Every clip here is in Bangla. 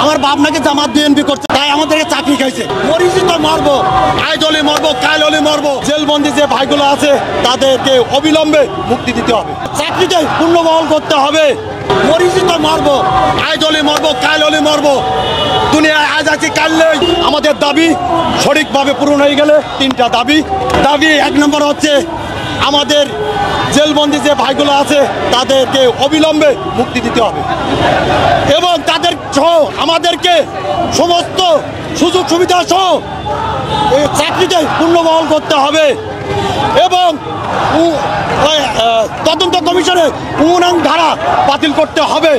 আমার বাপ নাকি জামাত বিএনপি করছে, তাই আমাদেরকে চাকরি খাইছে। মরিচি তো মারবো, আজ হলে মারবো, কাল হলে মারবো। জেলবন্দি যে ভাইগুলো আছে তাদেরকে অবিলম্বে মুক্তি দিতে হবে, চাকরিতে পূর্ণবহাল করতে হবে। মরিচি তো মারবো, আজ হলে মারবো, কাল হলে মারবো। দুনিয়ায় আজ আছে কাল নেই। আমাদের দাবি সঠিকভাবে পূরণ হয়ে গেলে তিনটা দাবি 1 নম্বর হচ্ছে আমাদের জেলবন্দি যে ভাইগুলো আছে তাদেরকে অবিলম্বে মুক্তি দিতে হবে এবং তাদের সহ আমাদেরকে সমস্ত সুযোগ সুবিধা সহ এই চাকরিতে পূর্ণবহাল করতে হবে এবং তদন্ত কমিশনে ৫৯ ধারা বাতিল করতে হবে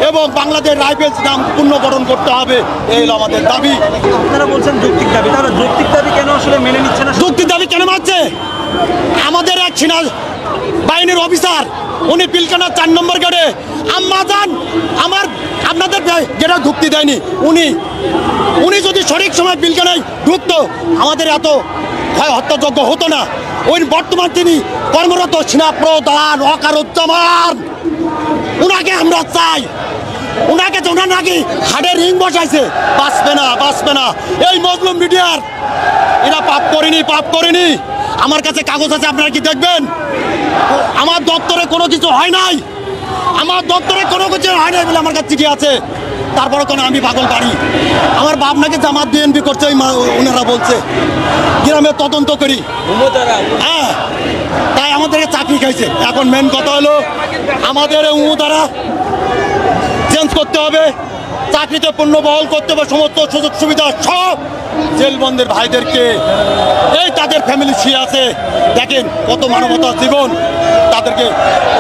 এবং বাংলাদেশ রাইফেলস নাম পুনর্গঠন করতে হবে। এই হলো আমাদের দাবি। আপনারা বলছেন যৌক্তিক দাবি, তাহলে যৌক্তিক দাবি কেন আসলে মেনে নিচ্ছে না? যৌক্তিক দাবি কেন মানছে? আমাদের এক সেনা বাহিনীর অফিসার, উনি পিলখানা ৪ নম্বর গেটে আম্মা যান আমার আপনাদের গেটে ঢুকতে দেয়নি। উনি যদি সঠিক সময় পিলখানায় ঢুকতো আমাদের এত ভয় হত্যাযজ্ঞ হতো না। ওই বর্তমান তিনি কর্মরত সেনা প্রধান ওয়াকারুজ্জামান, উনাকে আমরা চাই। উনাকে তো ওনার নাকি হাড়ে রিং বসাইছে, বাঁচবে না। এই মজলুম মিডিয়ার এরা পাপ করেনি। আমার কাছে কাগজ আছে, আপনারা কি দেখবেন? আমার দপ্তরে কোনো কিছু হয় নাই বলে আমার কাছে চিঠি আছে। তারপরে কোনো আমি পাগল বাড়ি, আমার বাপ নাকি জামাত বিএনপি করছে, ওনারা বলছে। গ্রামে তদন্ত করি, হ্যাঁ, তাই আমাদেরকে চাকরি খাইছে। এখন মেন কথা হলো আমাদের দ্বারা চেঞ্জ করতে হবে, চাকরিতে পূর্ণবহাল করতে হবে, সমস্ত সুযোগ সুবিধা সব জেলবন্দের ভাইদেরকে, এই তাদের ফ্যামিলি শুয়ে আছে, দেখেন কত মানবতার জীবন, তাদেরকে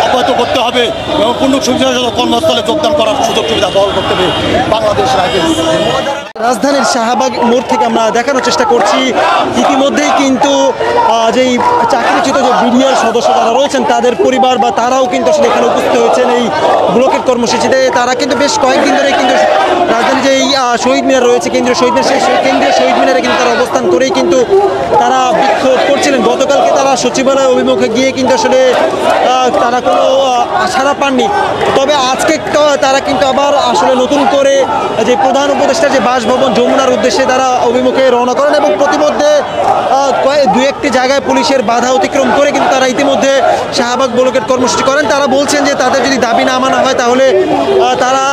অবহিত করতে হবে এবং পূর্ণ সুবিধা কর্মস্থলে যোগদান করার সুযোগ সুবিধা বহাল করতে হবে বাংলাদেশ রাইফেলস। রাজধানীর শাহবাগ মোড় থেকে আমরা দেখানোর চেষ্টা করছি ইতিমধ্যেই কিন্তু যেই চাকরিচ্যুত যে বিডিআর সদস্য যারা রয়েছেন তাদের পরিবার বা তারাও কিন্তু আসলে এখানে উপস্থিত হয়েছেন এই ব্লকের কর্মসূচিতে। তারা কিন্তু বেশ কয়েকদিন ধরে কিন্তু রাজধানী যে শহীদ মিনার রয়েছে, কেন্দ্রীয় শহীদ মিনার, সেই কেন্দ্রীয় শহীদ মিনারে কিন্তু তারা অবস্থান করেই কিন্তু তারা বিক্ষোভ করছিলেন। গতকালকে তারা সচিবালয় অভিমুখে গিয়ে কিন্তু আসলে তারা কোনো সাড়া পাননি। তবে আজকে তারা কিন্তু আবার আসলে নতুন করে যে প্রধান উপদেষ্টা যে বাসভবন যমুনার উদ্দেশ্যে তারা অভিমুখে রওনা করেন এবং প্রতিমধ্যে ২-১টি জায়গায় পুলিশের বাধা অতিক্রম করে কিন্তু তারা ইতিমধ্যে শাহবাগ ব্লকের কর্মসূচি করেন। তারা বলছেন যে তাদের যদি দাবি না মানা হয় তাহলে তারা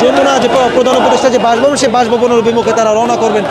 যমুনা যে প্রধান উপদেষ্টা যে বাসভবন সেই বাসভবনের অভিমুখে তারা রওনা করবেন।